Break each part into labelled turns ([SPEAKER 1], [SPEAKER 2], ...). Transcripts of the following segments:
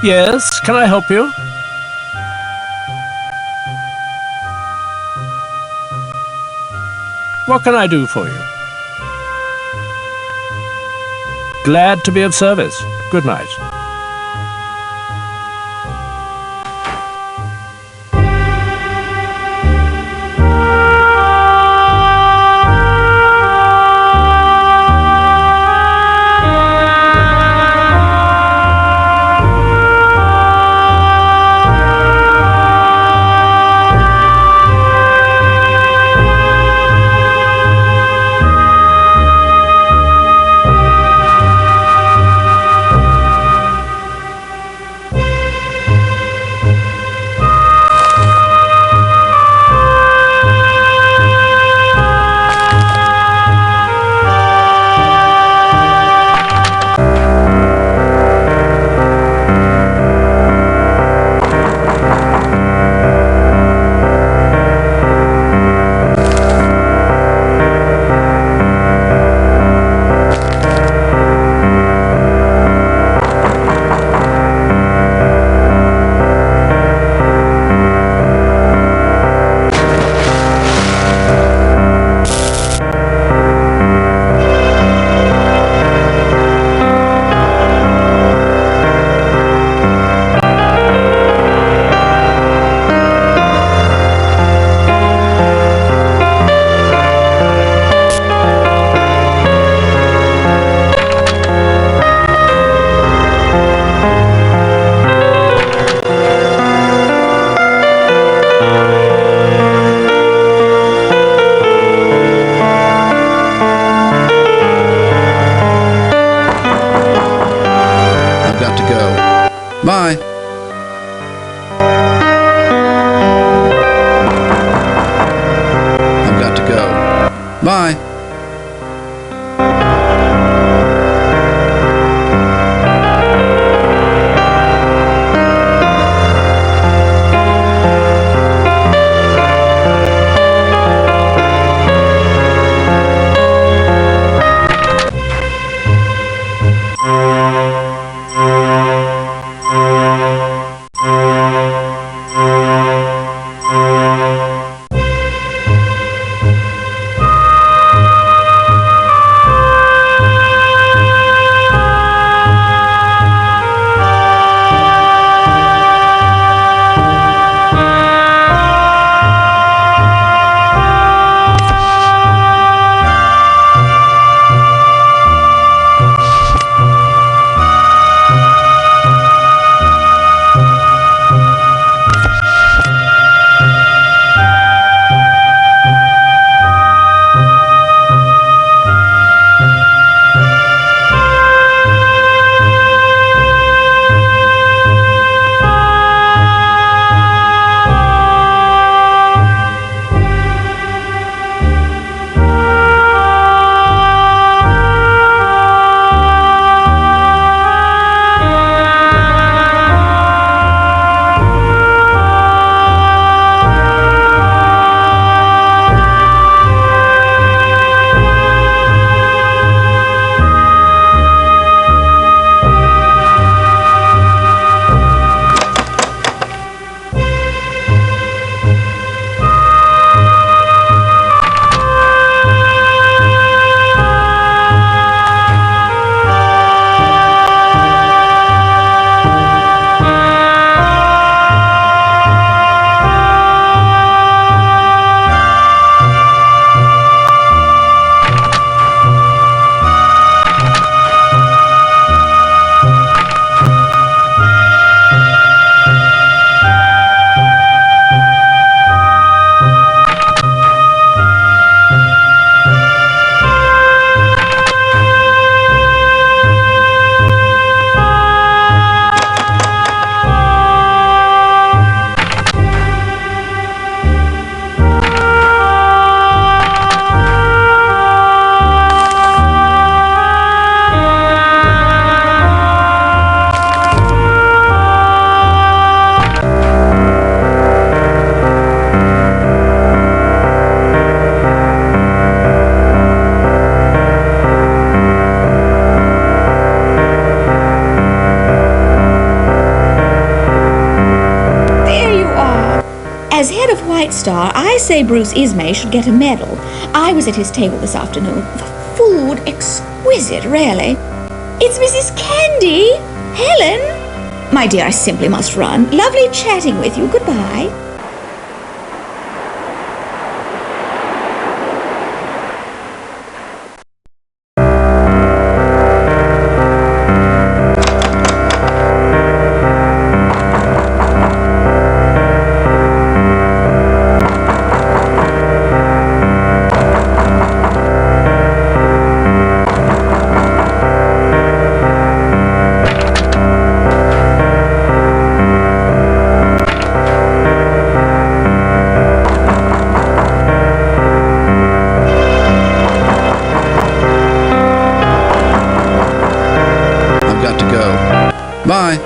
[SPEAKER 1] Yes, can I help you? What can I do for you? Glad to be of service. Good night.
[SPEAKER 2] Bye. I've got to go. Bye.
[SPEAKER 3] Titanic star, I say Bruce Ismay should get a medal. I was at his table this afternoon. The food exquisite, really. It's Mrs. Candy! Helen! My dear, I simply must run. Lovely chatting with you. Goodbye.
[SPEAKER 2] I've got to go. Bye.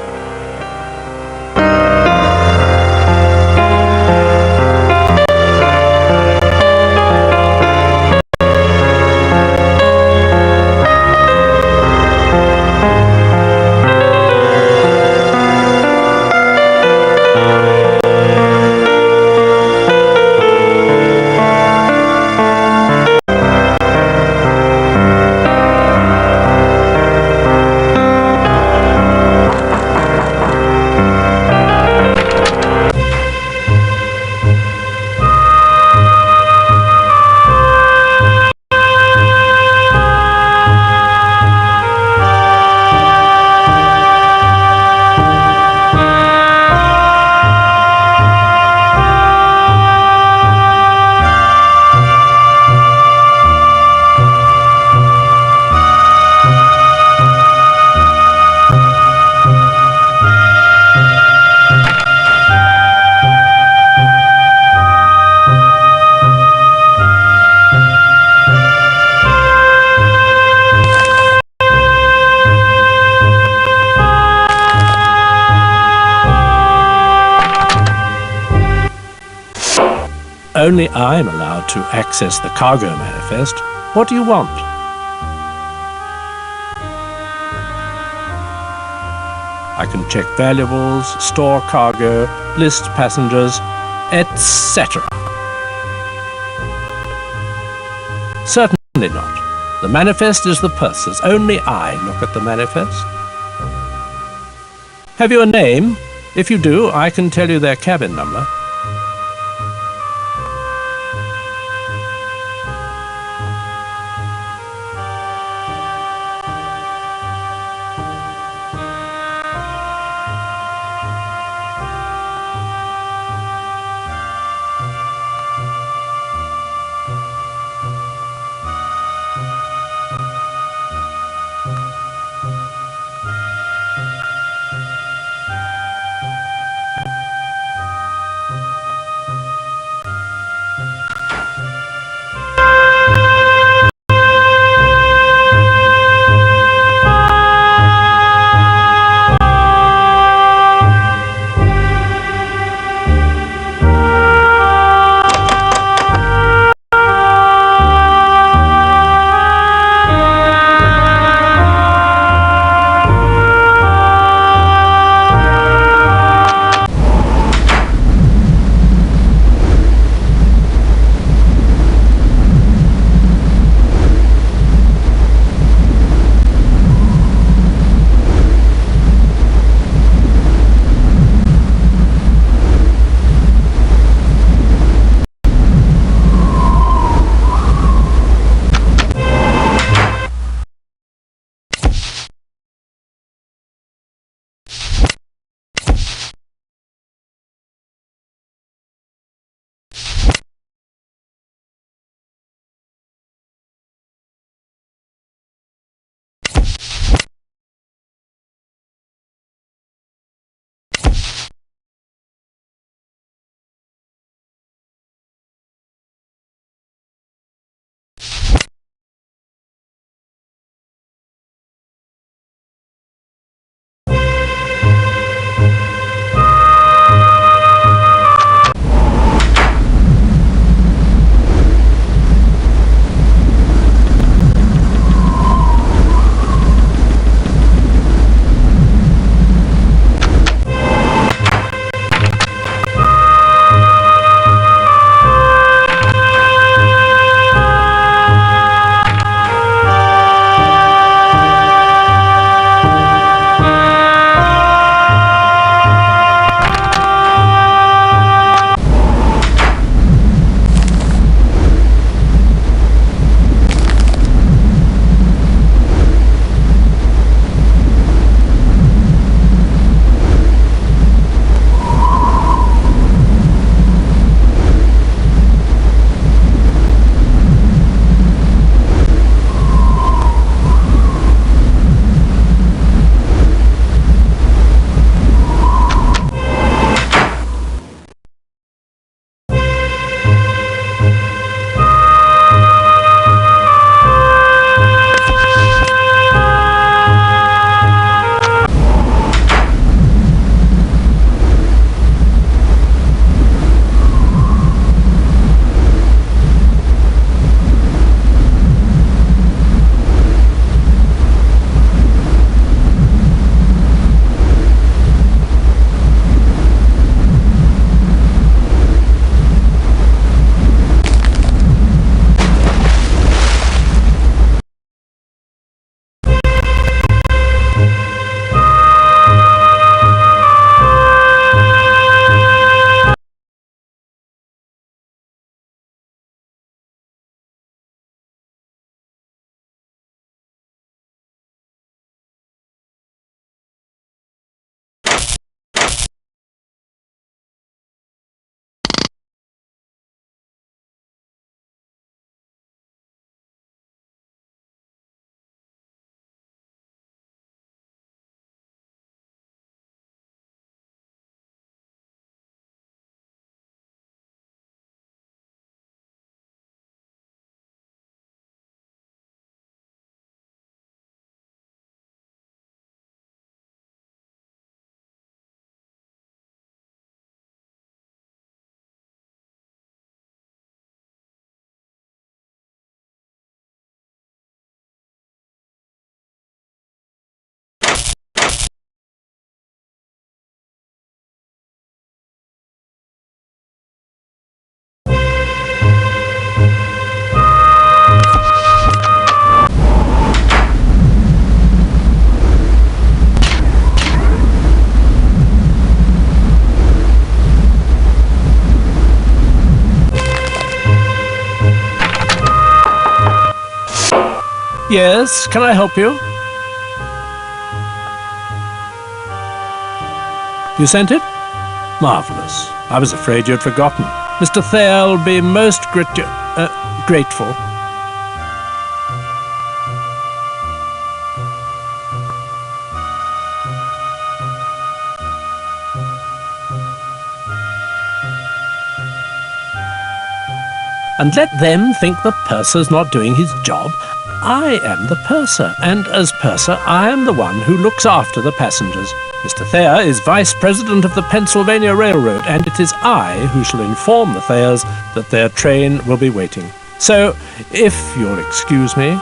[SPEAKER 1] Only I'm allowed to access the cargo manifest. What do you want? I can check valuables, store cargo, list passengers, etc. Certainly not. The manifest is the purser's. Only I look at the manifest. Have you a name? If you do, I can tell you their cabin number. Yes, can I help you? You sent it? Marvellous. I was afraid you'd forgotten. Mr. Thayer will be most grateful. And let them think the purser's not doing his job. I am the purser, and as purser, I am the one who looks after the passengers. Mr. Thayer is Vice President of the Pennsylvania Railroad, and it is I who shall inform the Thayers that their train will be waiting. So, if you'll excuse me...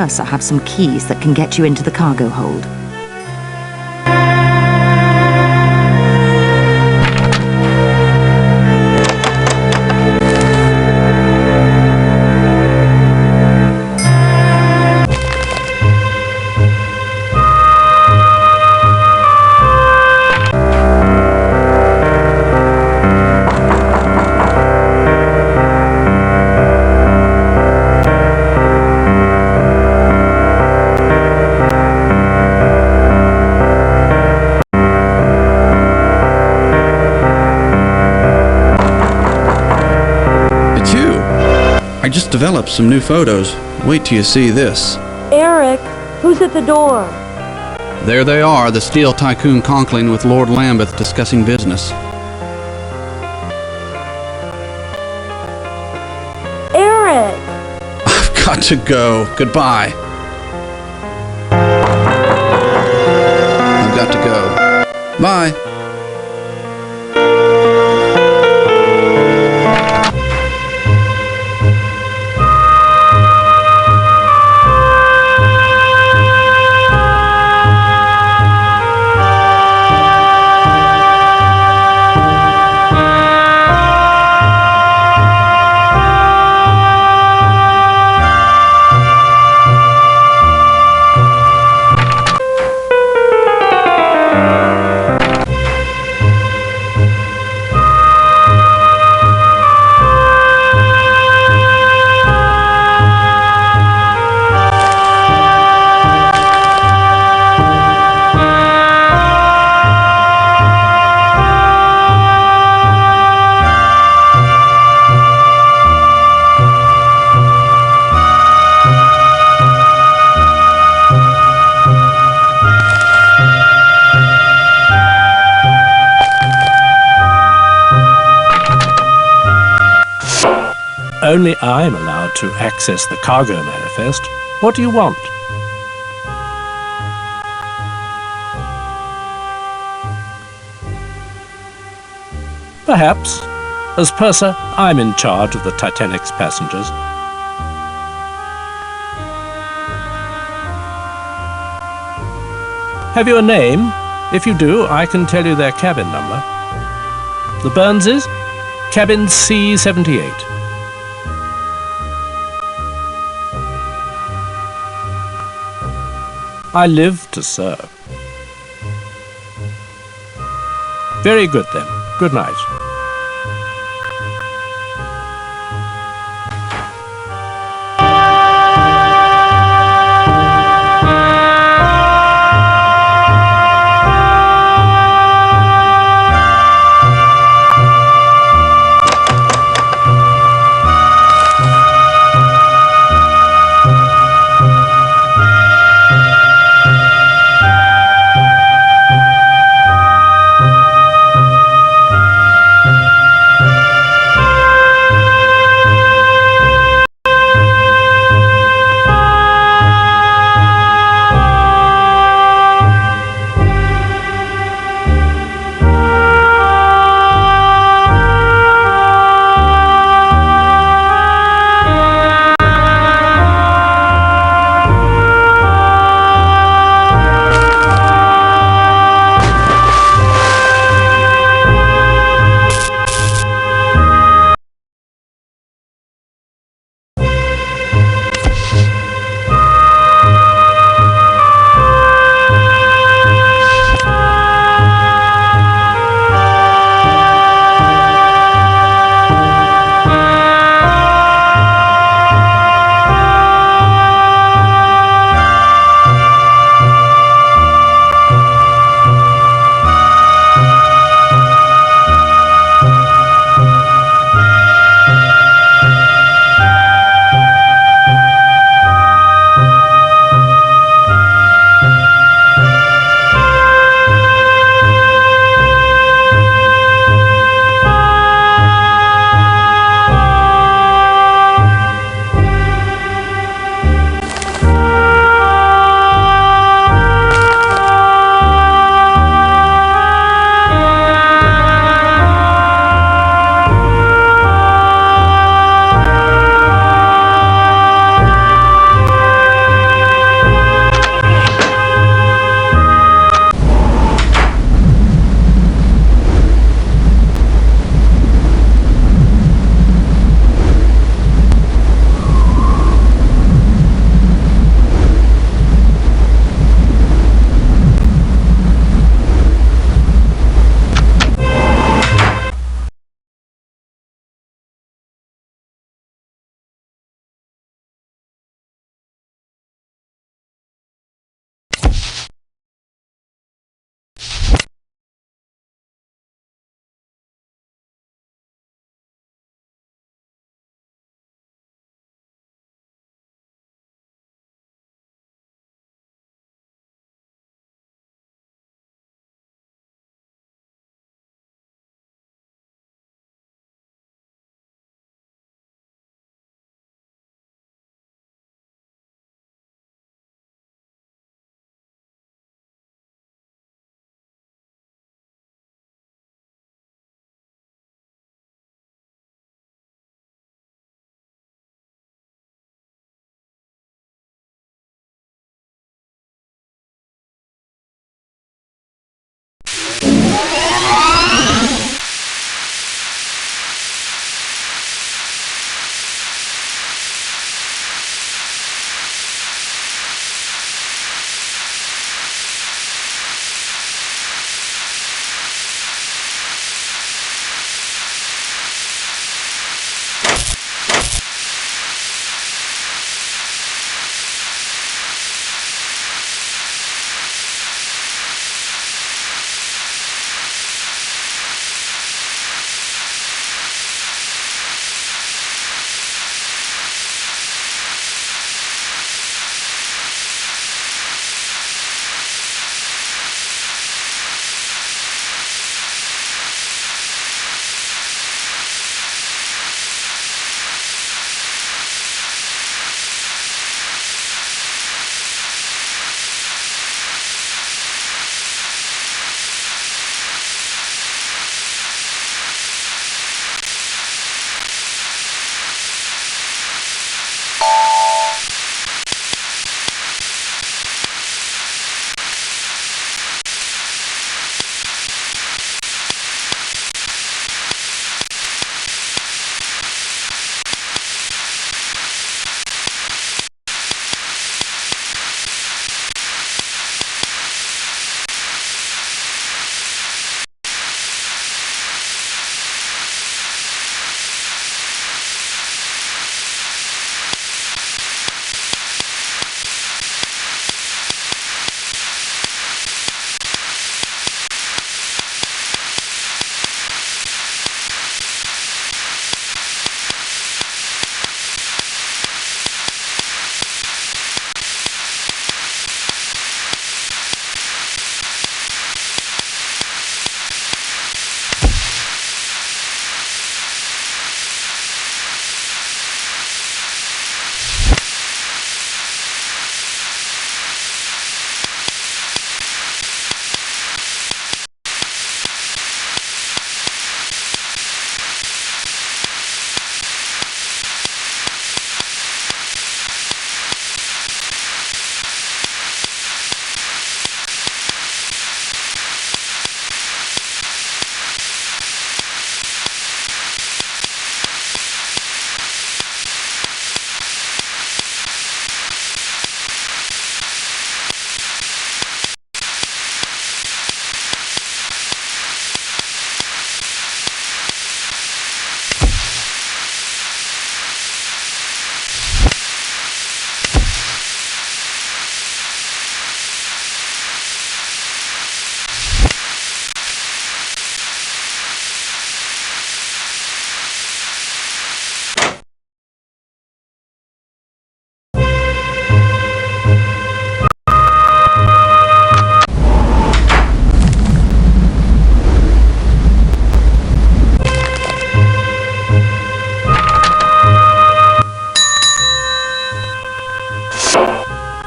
[SPEAKER 4] purser have some keys that can get you into the cargo hold?
[SPEAKER 2] I just developed some new photos. Wait till you see this.
[SPEAKER 5] Eric, who's at the door?
[SPEAKER 2] There they are, the steel tycoon Conklin with Lord Lambeth discussing business.
[SPEAKER 5] Eric!
[SPEAKER 2] I've got to go. Goodbye. got to go. Bye.
[SPEAKER 1] Only I'm allowed to access the cargo manifest. What do you want? Perhaps. As purser, I'm in charge of the Titanic's passengers. Have you a name? If you do, I can tell you their cabin number. The Burnses? Cabin C78. I live to serve. Very good then. Good night.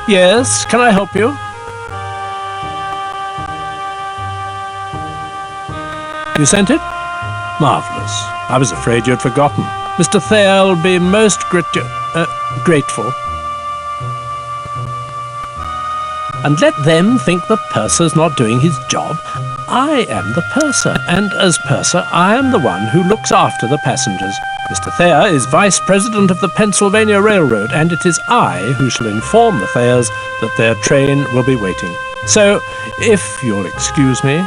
[SPEAKER 1] Yes, can I help you? You sent it? Marvellous. I was afraid you'd forgotten. Mr. Thayer'll be most grateful. And let them think the purser's not doing his job. I am the purser, and as purser, I am the one who looks after the passengers. Mr. Thayer is Vice President of the Pennsylvania Railroad, and it is I who shall inform the Thayers that their train will be waiting. So, if you'll excuse me...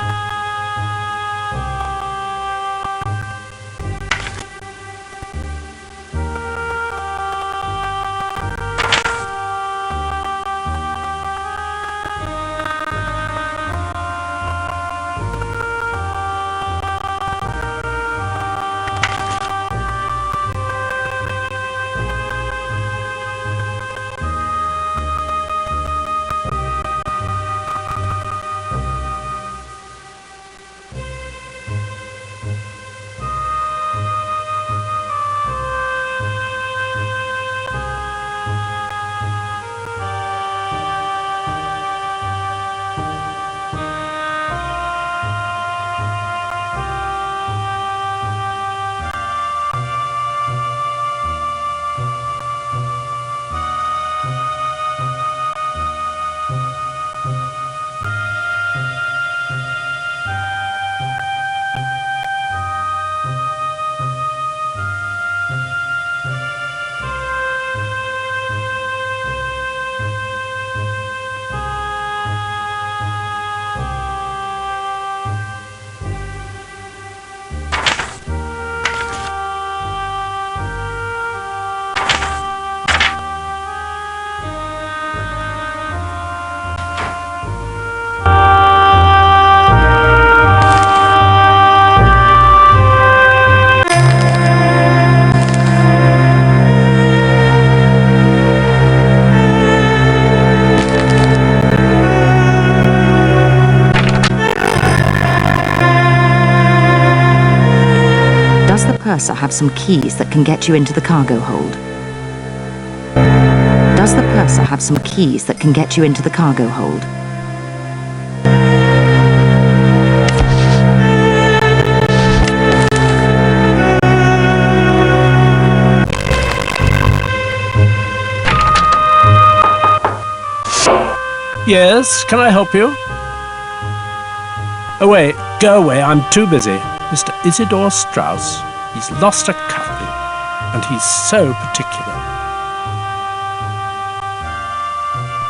[SPEAKER 4] Does the purser have some keys that can get you into the cargo hold? Does the purser have some keys that can get you into the cargo hold?
[SPEAKER 1] Yes, can I help you? Oh, wait, go away, I'm too busy. Mr. Isidore Strauss, he's lost a cufflink, and he's so particular.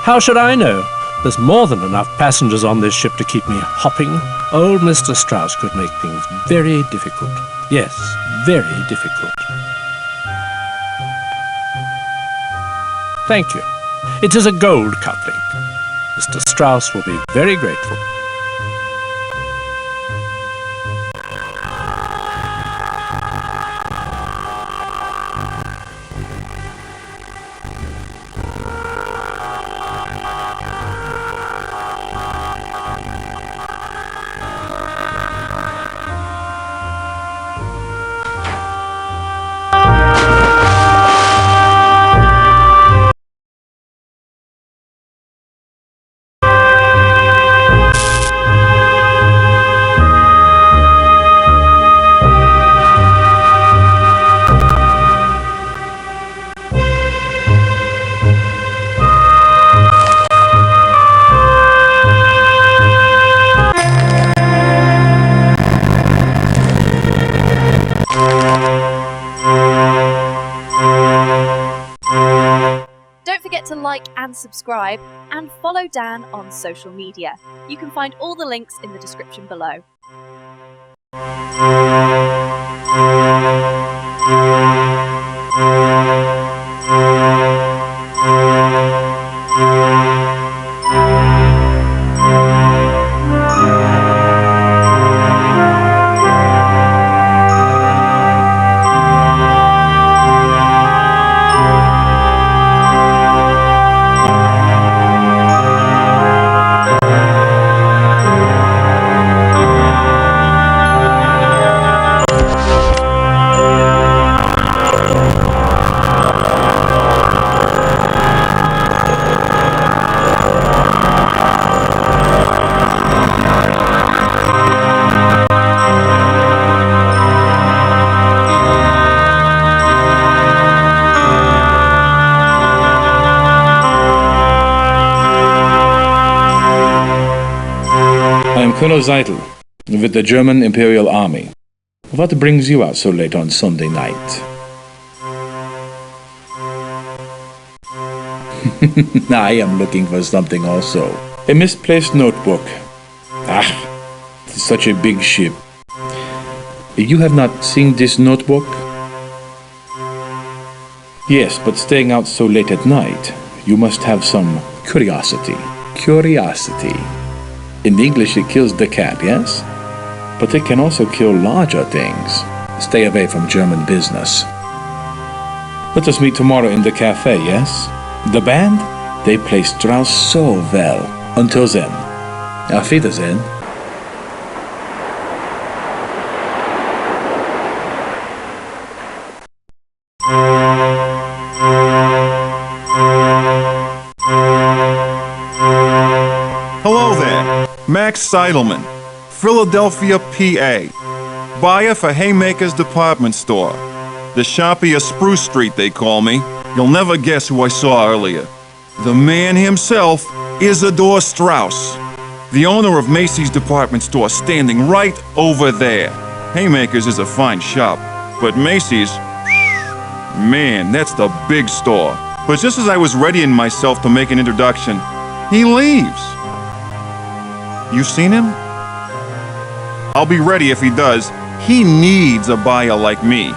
[SPEAKER 1] How should I know? There's more than enough passengers on this ship to keep me hopping. Old Mr. Strauss could make things very difficult. Yes, very difficult. Thank you. It is a gold cufflink. Mr. Strauss will be very grateful.
[SPEAKER 6] To like and subscribe, and follow Dan on social media. You can find all the links in the description below.
[SPEAKER 7] Colonel Zeitel, with the German Imperial Army. What brings you out so late on Sunday night? I am looking for something also. A misplaced notebook. Ah, it's such a big ship. You have not seen this notebook? Yes, but staying out so late at night, you must have some curiosity. Curiosity. In English, it kills the cat, yes? But it can also kill larger things. Stay away from German business. Let us meet tomorrow in the cafe, yes? The band? They play Strauss so well. Until then. Auf Wiedersehen.
[SPEAKER 8] Hello there, Max Seidelman, Philadelphia, PA. Buyer for Haymaker's Department Store. The Sharpie of Spruce Street, they call me. You'll never guess who I saw earlier. The man himself, Isidore Strauss, the owner of Macy's Department Store, standing right over there. Haymaker's is a fine shop, but Macy's, man, that's the big store. But just as I was readying myself to make an introduction, he leaves. You seen him? I'll be ready if he does. He needs a buyer like me.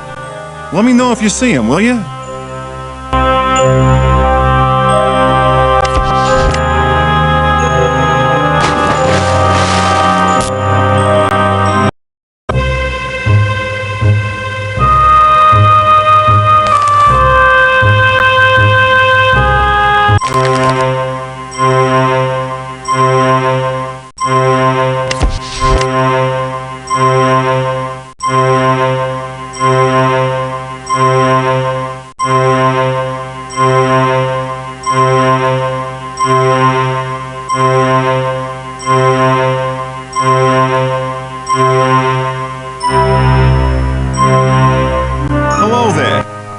[SPEAKER 8] Let me know if you see him, will you?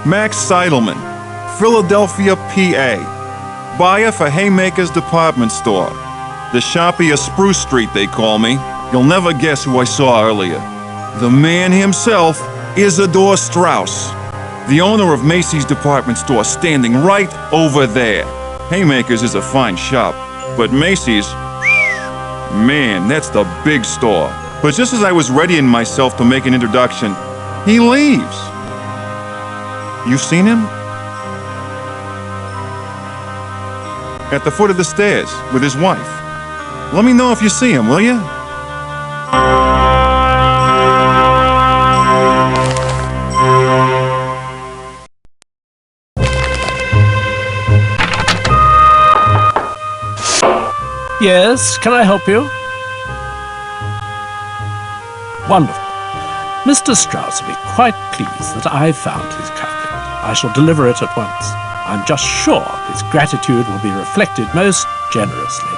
[SPEAKER 8] Max Seidelman, Philadelphia, PA. Buyer for Haymaker's Department Store. The Sharpie of Spruce Street, they call me. You'll never guess who I saw earlier. The man himself, Isidore Strauss, the owner of Macy's Department Store, standing right over there. Haymaker's is a fine shop, but Macy's, man, that's the big store. But just as I was readying myself to make an introduction, he leaves. You seen him? At the foot of the stairs with his wife. Let me know if you see him, will you?
[SPEAKER 1] Yes, can I help you? Wonderful. Mr. Strauss will be quite pleased that I've found his cufflink. I shall deliver it at once. I'm just sure his gratitude will be reflected most generously.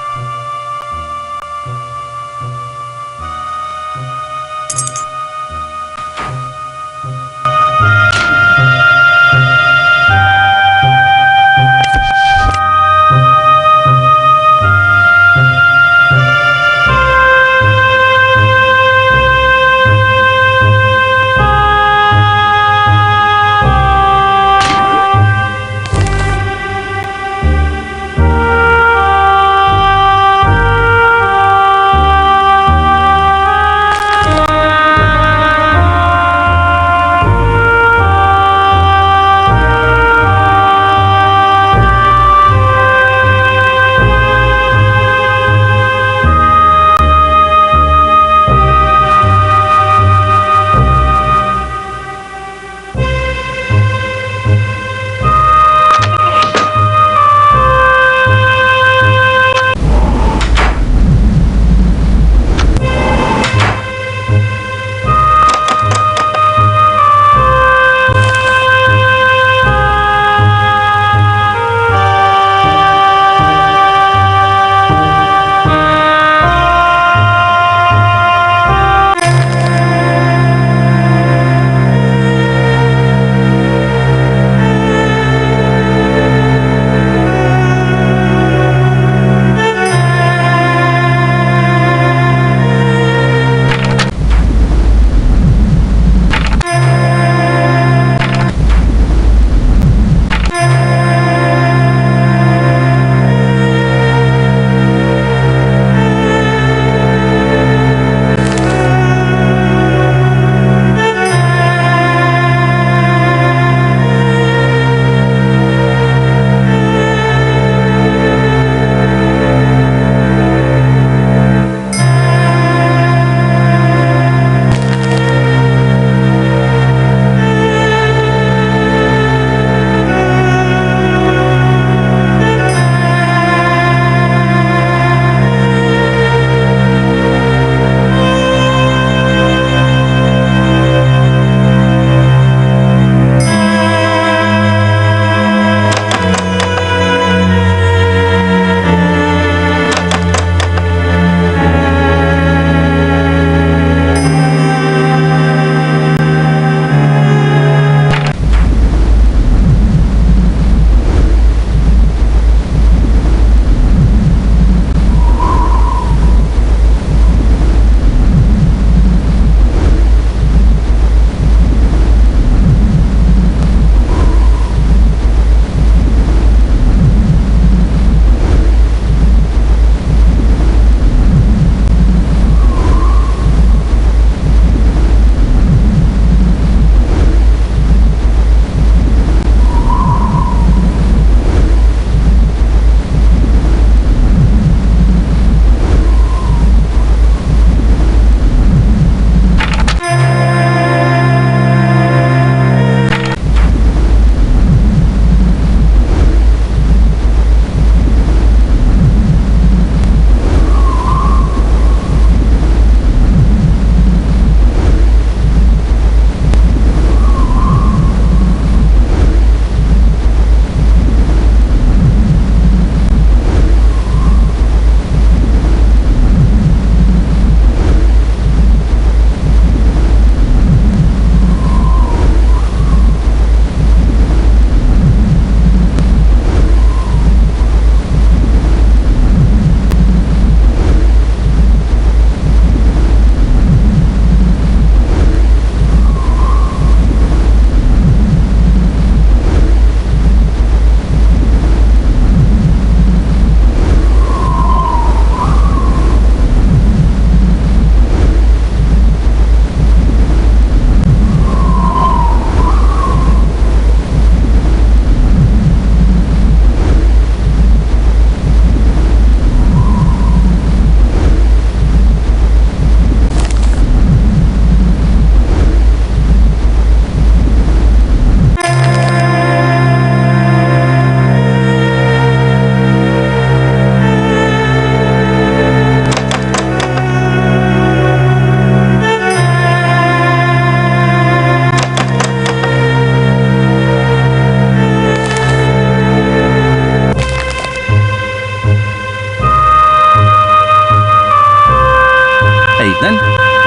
[SPEAKER 9] then.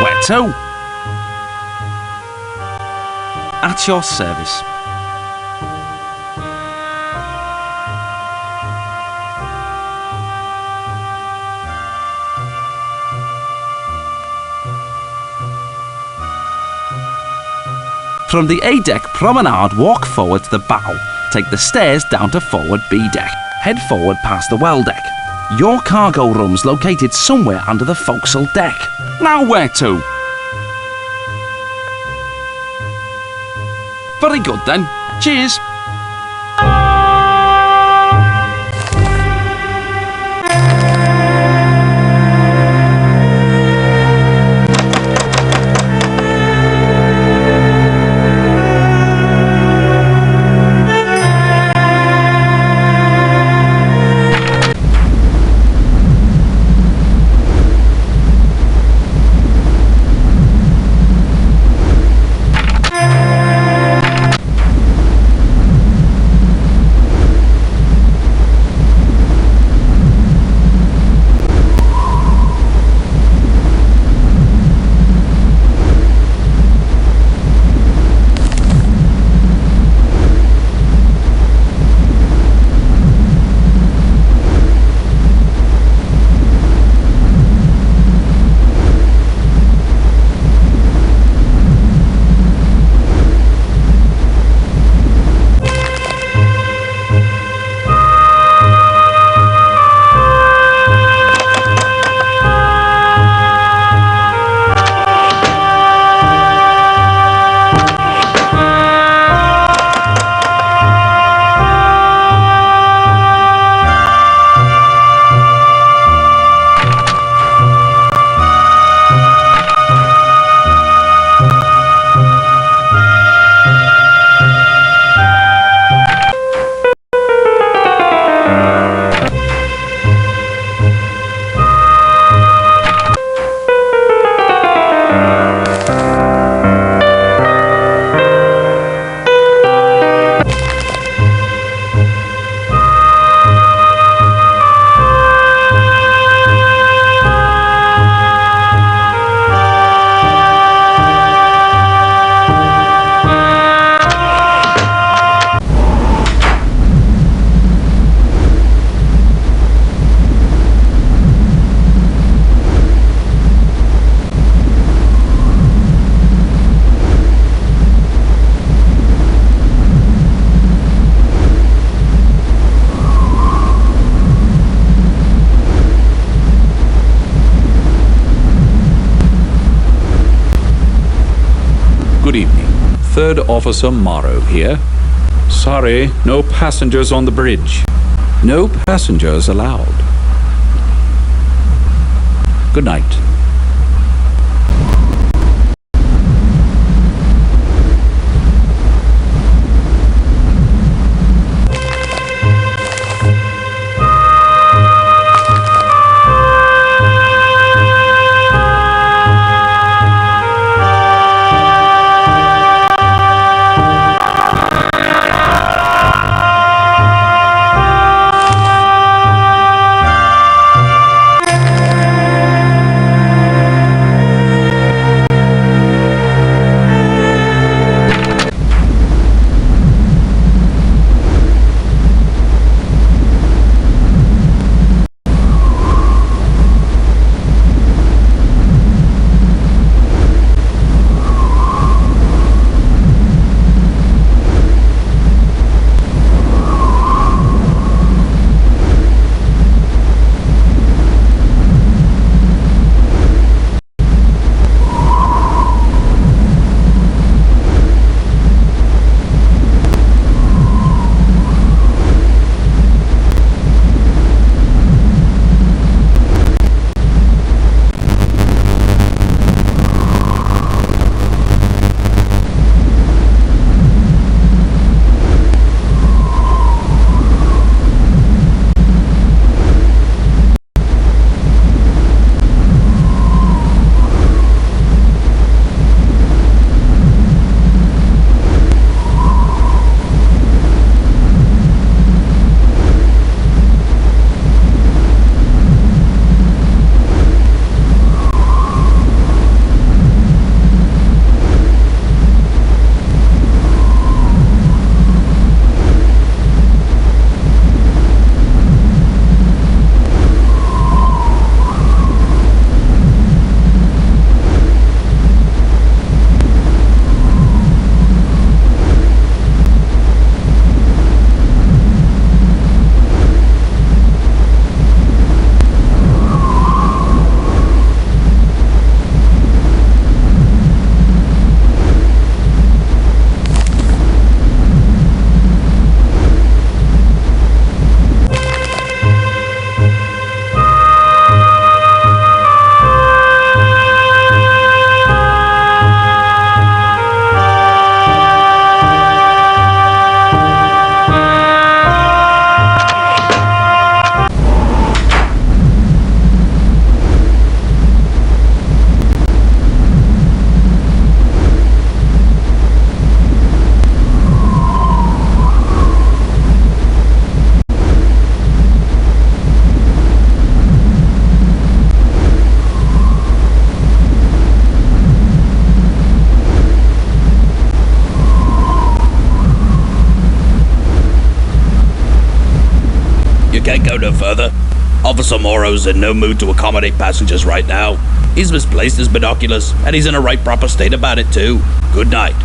[SPEAKER 9] Where to? At your service. From the A-deck promenade, walk forward to the bow. Take the stairs down to forward B-deck. Head forward past the well deck. Your cargo room's located somewhere under the forecastle deck. Now where to? Very good then. Cheers.
[SPEAKER 10] Good evening. Third Officer Morrow here. Sorry, no passengers on the bridge. No passengers allowed. Good night.
[SPEAKER 11] can't go no further. Officer Morrow's in no mood to accommodate passengers right now. He's misplaced his binoculars, and he's in a right proper state about it too. Good night.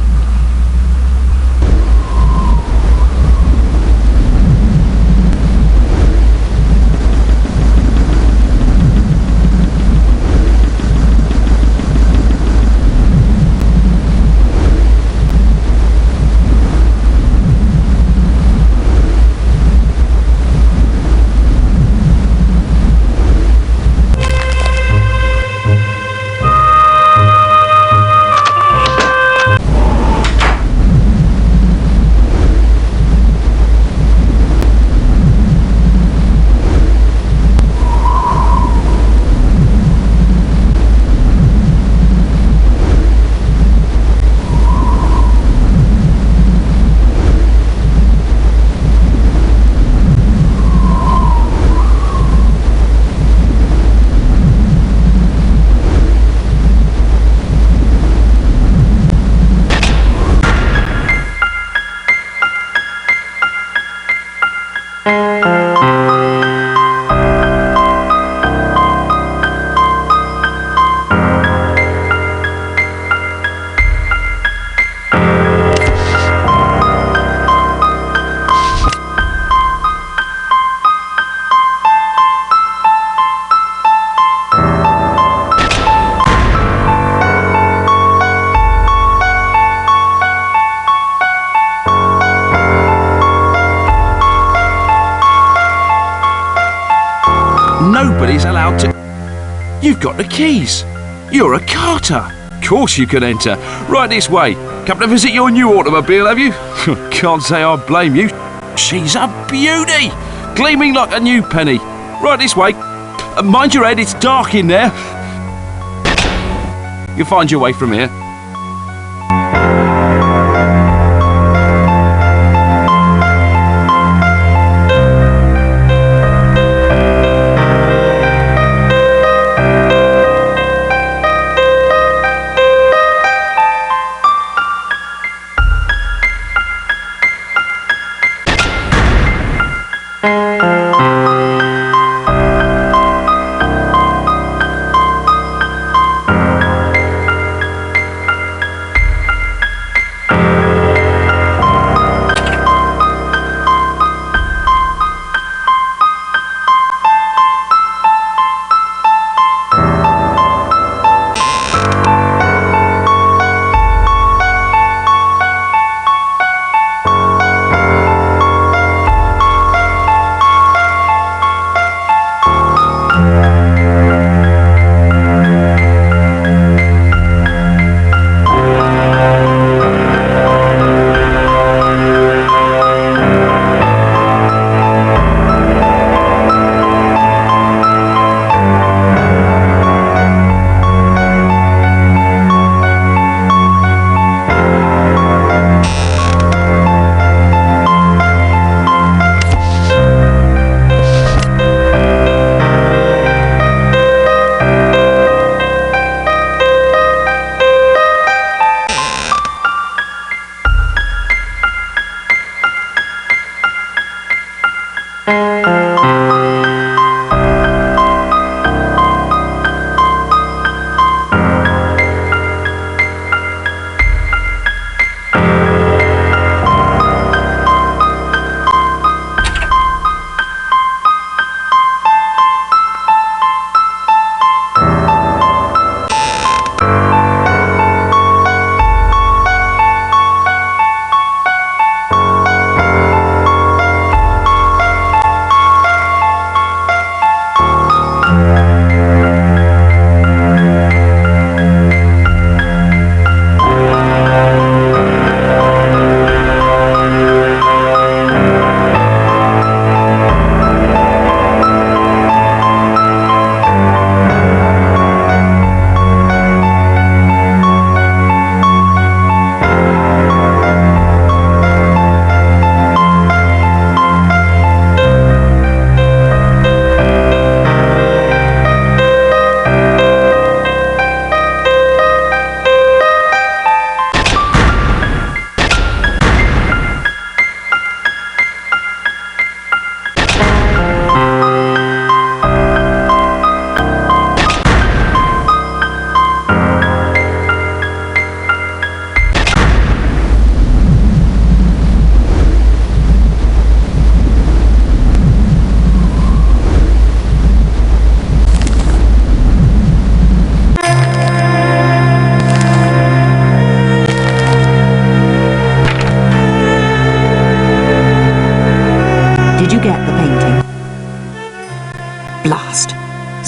[SPEAKER 9] Nobody's allowed to... You've got the keys. You're a carter. Of course you can enter. Right this way. Come to visit your new automobile, have you? Can't say I blame you. She's a beauty. Gleaming like a new penny. Right this way. Mind your head, it's dark in there. You'll find your way from here.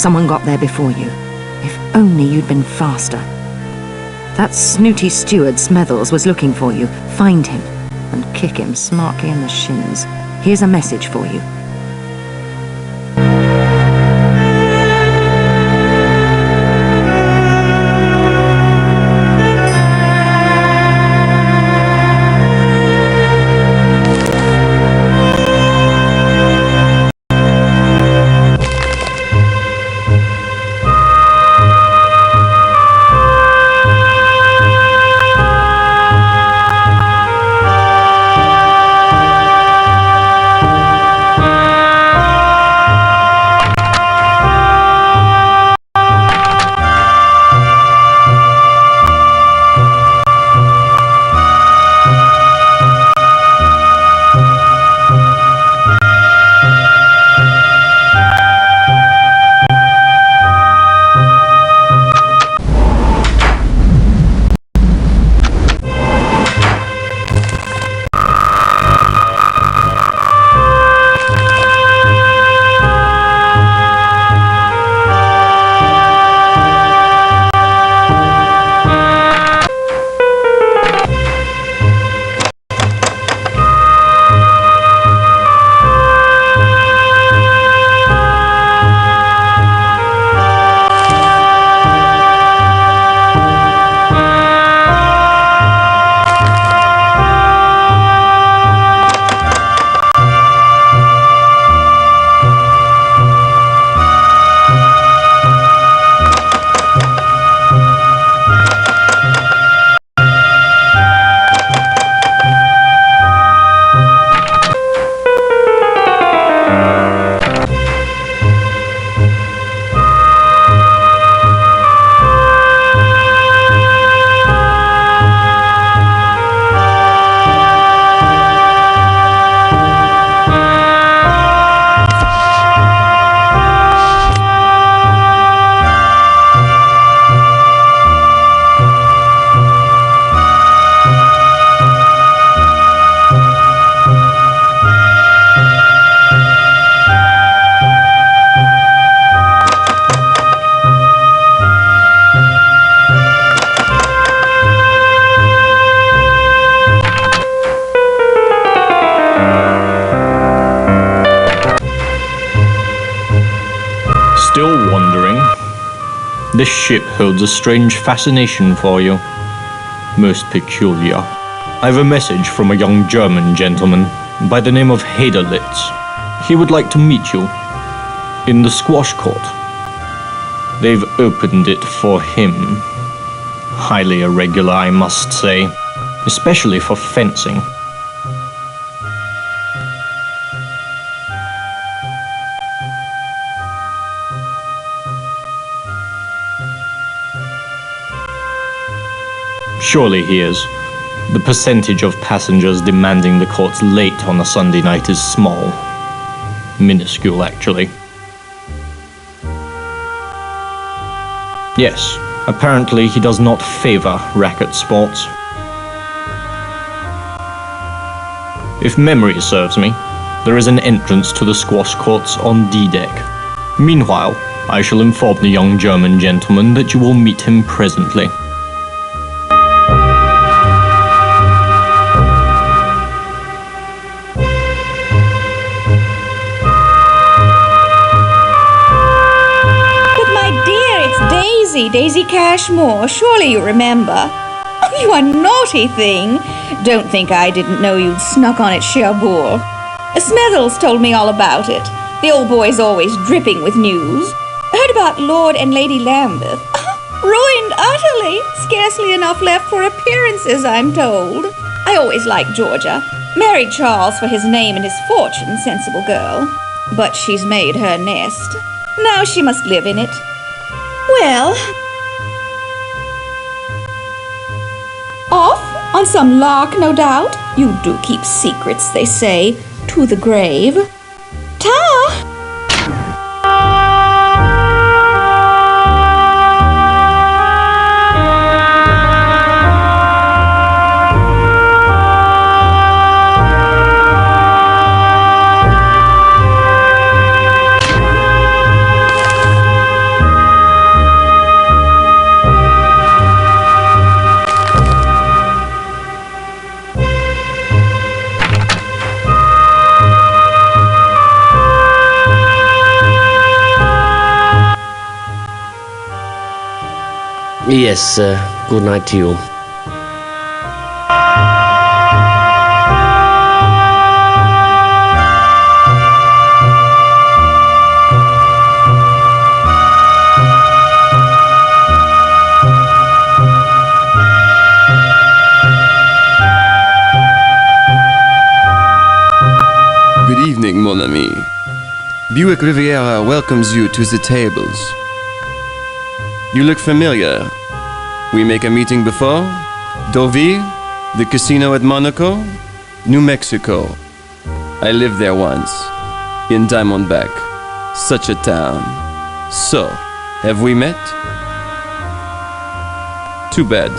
[SPEAKER 4] Someone got there before you. If only you'd been faster. That snooty steward, Smethels, was looking for you. Find him and kick him smartly in the shins. Here's a message for you.
[SPEAKER 12] Still wondering? This ship holds a strange fascination for you. Most peculiar. I have a message from a young German gentleman by the name of Haderlitz. He would like to meet you in the squash court. They've opened it for him. Highly irregular, I must say, especially for fencing. Surely he is. The percentage of passengers demanding the courts late on a Sunday night is small. Minuscule, actually. Yes, apparently he does not favor racket sports. If memory serves me, there is an entrance to the squash courts on D-deck. Meanwhile, I shall inform the young German gentleman that you will meet him presently.
[SPEAKER 3] Daisy Cashmore, surely you remember. Oh, you are naughty thing. Don't think I didn't know you'd snuck on at Cherbourg. Smethels told me all about it. The old boy's always dripping with news. Heard about Lord and Lady Lambeth. Ruined utterly. Scarcely enough left for appearances, I'm told. I always liked Georgia. Married Charles for his name and his fortune, sensible girl. But she's made her nest. Now she must live in it. Well, off on some lark, no doubt. You do keep secrets, they say, to the grave. Ta!
[SPEAKER 13] Yes, good night to you.
[SPEAKER 14] Good evening, mon ami. Buick Riviera welcomes you to the tables. You look familiar. We make a meeting before? Deauville? The casino at Monaco? New Mexico. I lived there once. In Diamondback. Such a town. So, have we met? Too bad.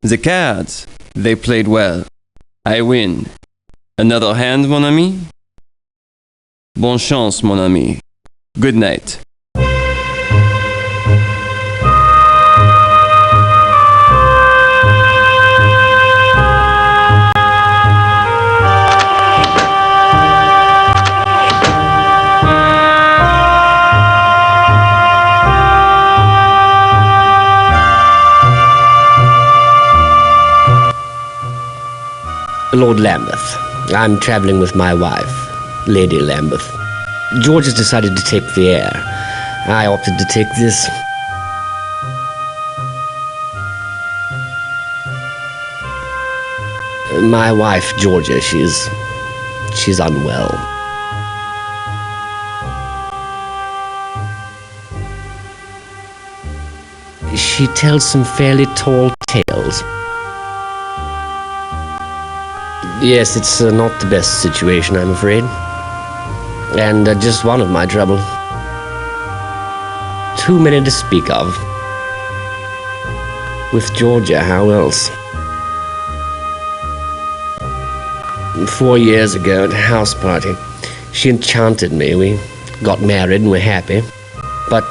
[SPEAKER 14] The cards, they played well. I win. Another hand, mon ami? Bonne chance, mon ami. Good night.
[SPEAKER 13] Lord Lambeth. I'm traveling with my wife, Lady Lambeth. George has decided to take the air. I opted to take this. My wife, Georgia, she's unwell. She tells some fairly tall tales. Yes, it's not the best situation, I'm afraid. And just one of my trouble. Too many to speak of. With Georgia, how else? 4 years ago at a house party, she enchanted me. We got married and were happy. But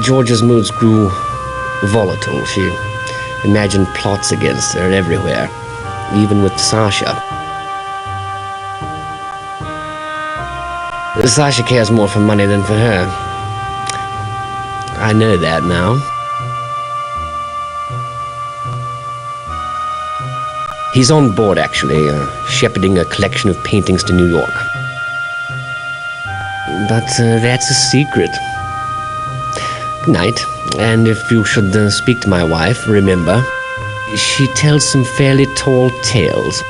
[SPEAKER 13] Georgia's moods grew volatile. She imagined plots against her everywhere, even with Sasha. Sasha cares more for money than for her. I know that now. He's on board, actually, shepherding a collection of paintings to New York. But that's a secret. Good night. And if you should speak to my wife, remember, she tells some fairly tall tales.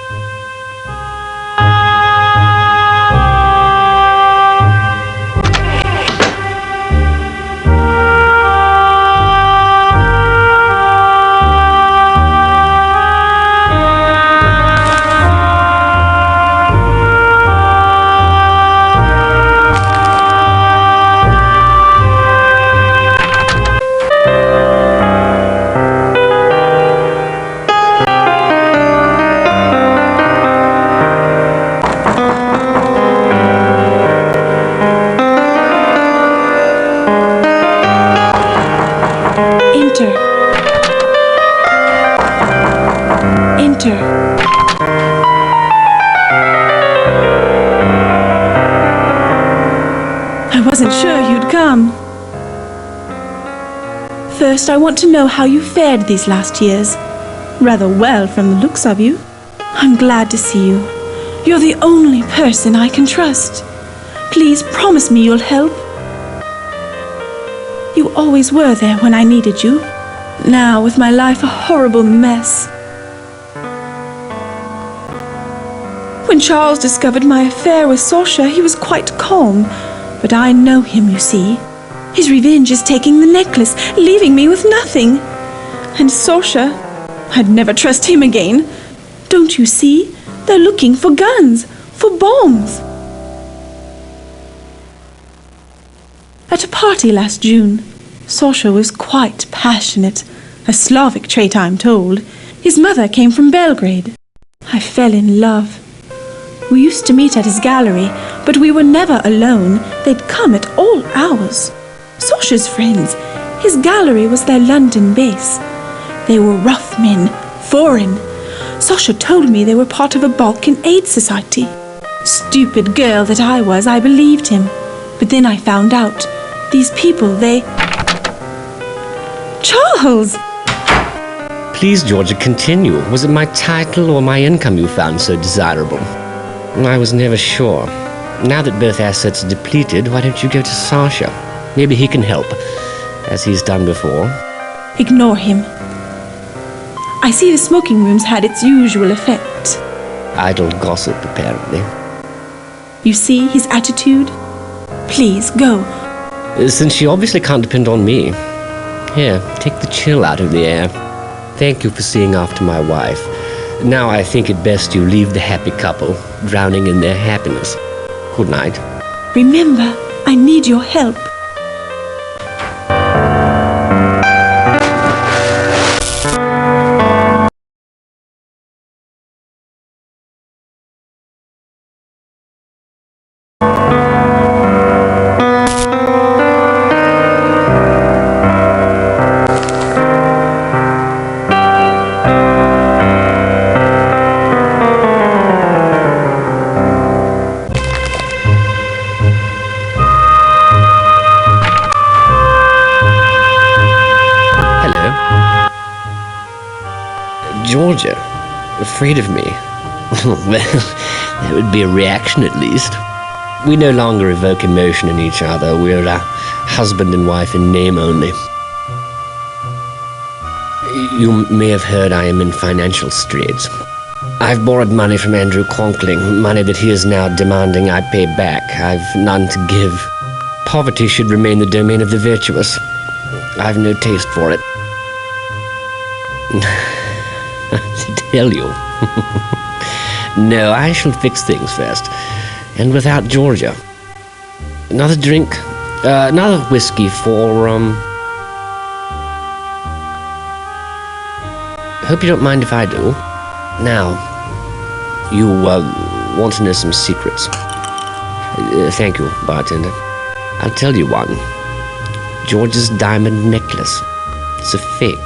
[SPEAKER 15] I wasn't sure you'd come. First, I want to know how you fared these last years. Rather well from the looks of you. I'm glad to see you. You're the only person I can trust. Please promise me you'll help. You always were there when I needed you. Now, with my life a horrible mess. When Charles discovered my affair with Sasha, he was quite calm. But I know him, you see. His revenge is taking the necklace, leaving me with nothing. And Sasha, I'd never trust him again. Don't you see? They're looking for guns, for bombs. At a party last June, Sasha was quite passionate. A Slavic trait, I'm told. His mother came from Belgrade. I fell in love. We used to meet at his gallery, but we were never alone. They'd come at all hours. Sasha's friends. His gallery was their London base. They were rough men, foreign. Sasha told me they were part of a Balkan Aid Society. Stupid girl that I was, I believed him. But then I found out. These people, they... Charles!
[SPEAKER 13] Please, Georgia, continue. Was it my title or my income you found so desirable? I was never sure. Now that both assets are depleted, why don't you go to Sasha? Maybe he can help, as he's done before.
[SPEAKER 15] Ignore him. I see the smoking room's had its usual effect.
[SPEAKER 13] Idle gossip, apparently.
[SPEAKER 15] You see his attitude? Please, go.
[SPEAKER 13] Since you obviously can't depend on me. Here, take the chill out of the air. Thank you for seeing after my wife. Now I think it best you leave the happy couple, drowning in their happiness. Good night.
[SPEAKER 15] Remember, I need your help.
[SPEAKER 13] Georgia, afraid of me? Well, that would be a reaction at least. We no longer evoke emotion in each other. We're husband and wife in name only. You may have heard I am in financial straits. I've borrowed money from Andrew Conkling, money that he is now demanding I pay back. I've none to give. Poverty should remain the domain of the virtuous. I've no taste for it. To tell you. No, I shall fix things first. And without Georgia. Another drink? Another whiskey for, Hope you don't mind if I do. Now, you, want to know some secrets. Thank you, bartender. I'll tell you one. George's diamond necklace. It's a fake.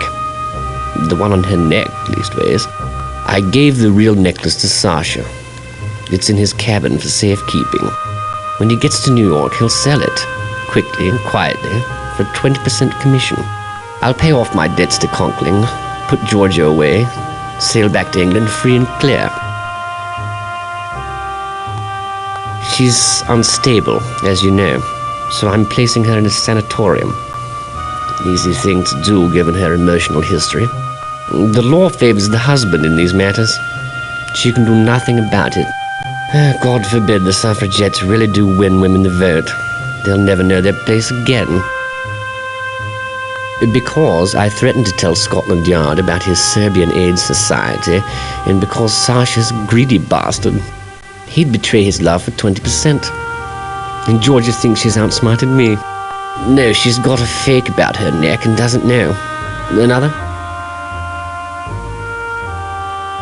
[SPEAKER 13] The one on her neck, leastways. I gave the real necklace to Sasha. It's in his cabin for safekeeping. When he gets to New York, he'll sell it, quickly and quietly, for a 20% commission. I'll pay off my debts to Conkling, put Georgia away, sail back to England free and clear. She's unstable, as you know, so I'm placing her in a sanatorium. Easy thing to do, given her emotional history. The law favors the husband in these matters. She can do nothing about it. God forbid the suffragettes really do win women the vote. They'll never know their place again. Because I threatened to tell Scotland Yard about his Serbian Aid Society, and because Sasha's a greedy bastard, he'd betray his love for 20%. And Georgia thinks she's outsmarted me. No, she's got a fake about her neck and doesn't know. Another?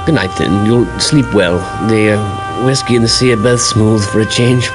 [SPEAKER 13] Good night, then. You'll sleep well. The whiskey and the sea are both smooth for a change.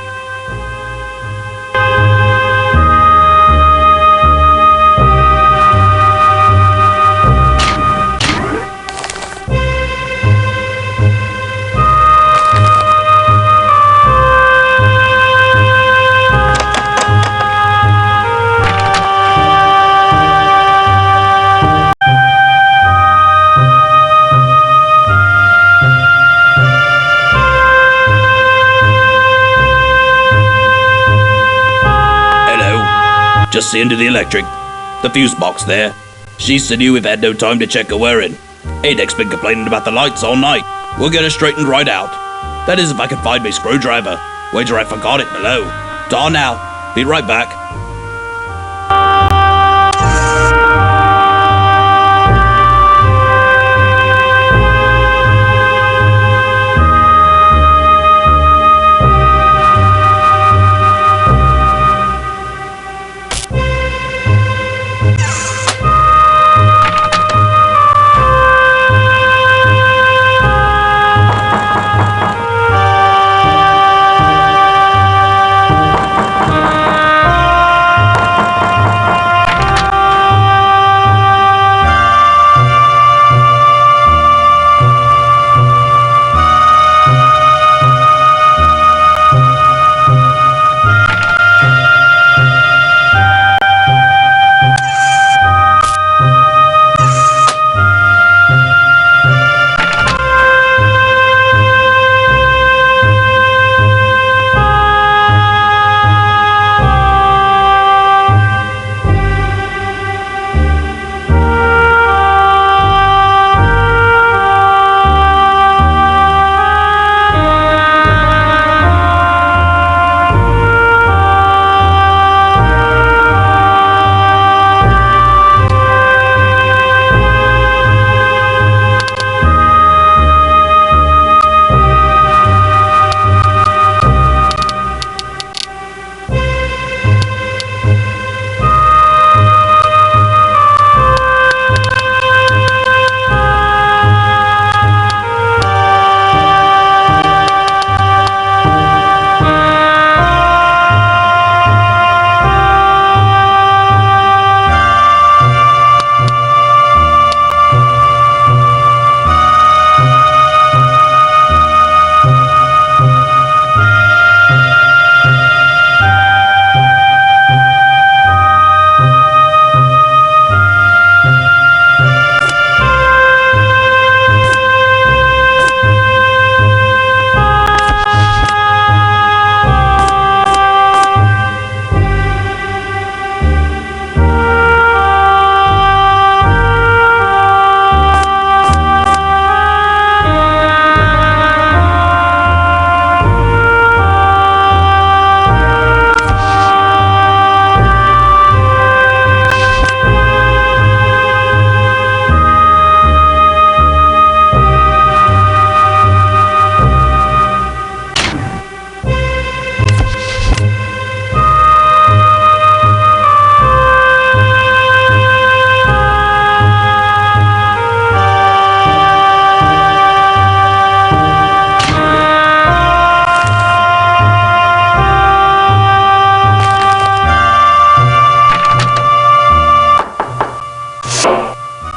[SPEAKER 11] Just seeing to the electric. The fuse box there. She said you have had no time to check her wearing. ADEC's been complaining about the lights all night. We'll get her straightened right out. That is if I can find my screwdriver. Wager I forgot it below. Ta now. Be right back.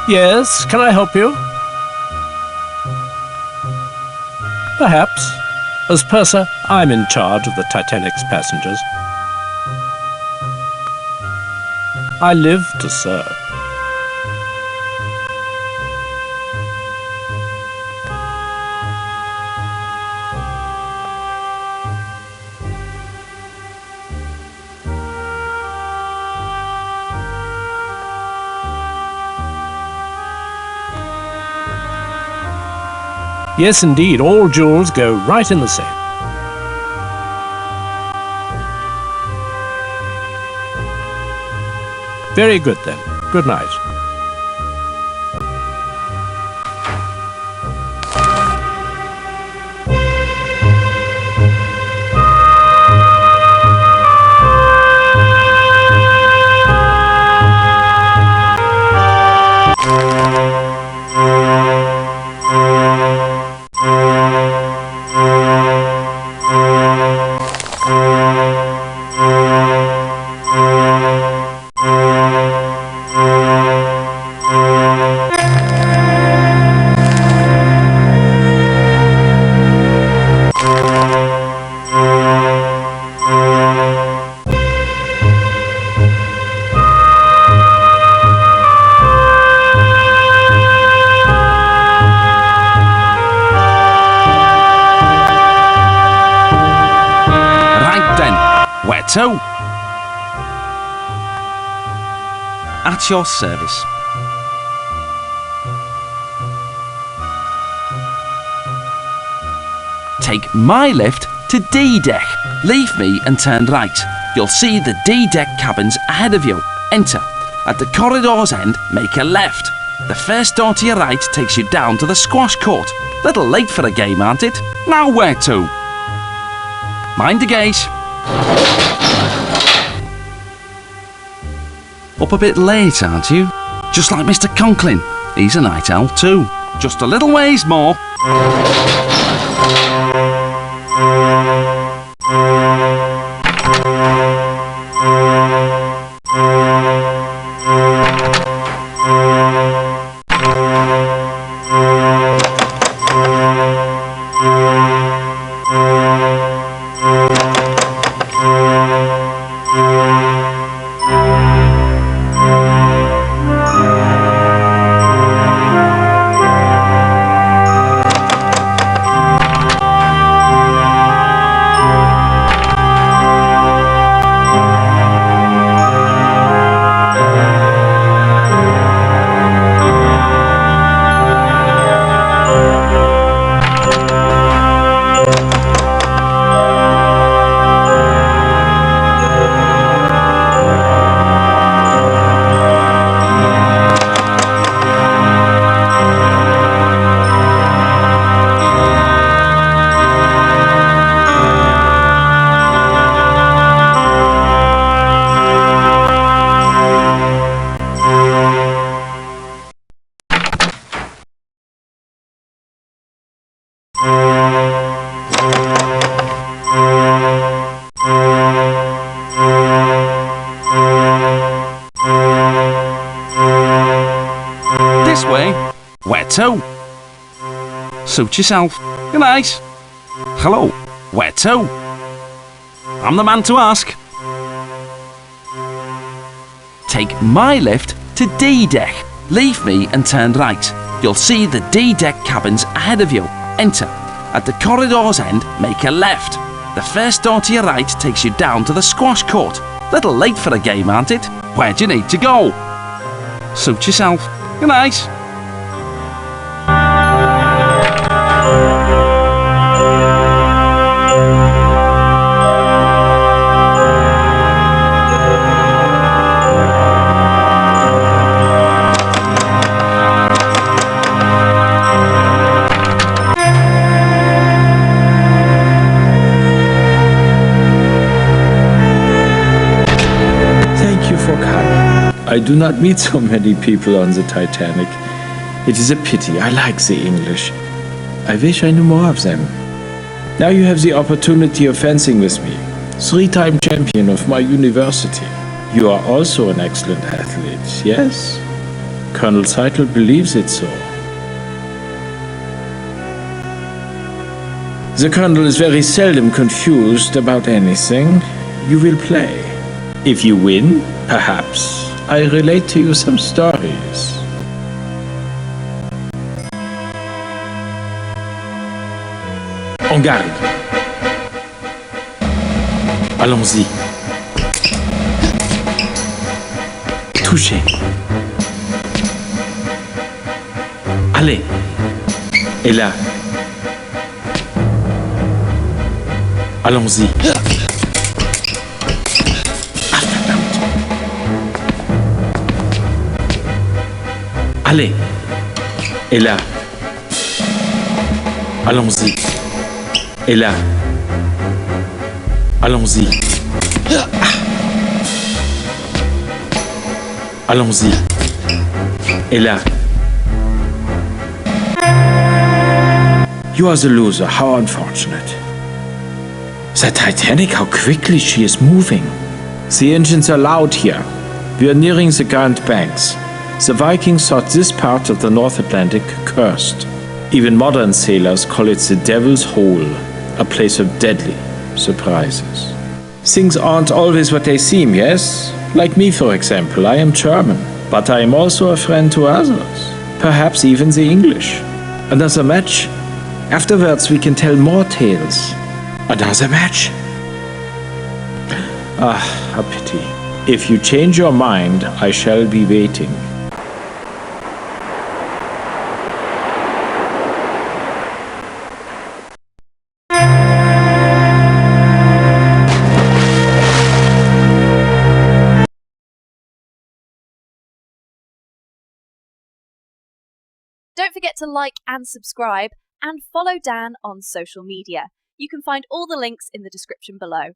[SPEAKER 1] Yes, can I help you? Perhaps. As purser, I'm in charge of the Titanic's passengers. I live to serve. Yes, indeed, all jewels go right in the safe. Very good then. Good night.
[SPEAKER 9] So, at your service. Take my lift to D-Deck. Leave me and turn right. You'll see the D-Deck cabins ahead of you. Enter. At the corridor's end, make a left. The first door to your right takes you down to the squash court. Little late for a game, aren't it? Now where to? Mind the gate. Up a bit late, aren't you? Just like Mr. Conklin. He's a night owl too. Just a little ways more. This way. Where to? Suit yourself. Good night. Hello. Where to? I'm the man to ask. Take my lift to D-Deck. Leave me and turn right. You'll see the D-Deck cabins ahead of you. Enter. At the corridor's end, make a left. The first door to your right takes you down to the squash court. Little late for a game, aren't it? Where do you need to go? Suit yourself. Good night.
[SPEAKER 7] I do not meet so many people on the Titanic. It is a pity. I like the English. I wish I knew more of them. Now you have the opportunity of fencing with me. 3-time champion of my university. You are also an excellent athlete, yes? Colonel Seitel believes it so. The Colonel is very seldom confused about anything. You will play. If you win, perhaps I relate to you some stories. En garde. Allons-y. Touchez. Allez. Et là. Allons-y. Ah, verdammt. Allez. Et là. Allons-y. Et là. Allons-y. Ah. Allons-y. Et là. You are the loser. How unfortunate. The Titanic, how quickly she is moving. The engines are loud here. We are nearing the Grand Banks. The Vikings thought this part of the North Atlantic cursed. Even modern sailors call it the Devil's Hole, a place of deadly surprises. Things aren't always what they seem, yes? Like me, for example. I am German, but I am also a friend to others. Perhaps even the English. Another match? Afterwards we can tell more tales. Another match? Ah, a pity. If you change your mind, I shall be waiting.
[SPEAKER 6] Don't forget to like and subscribe and follow Dan on social media. You can find all the links in the description below.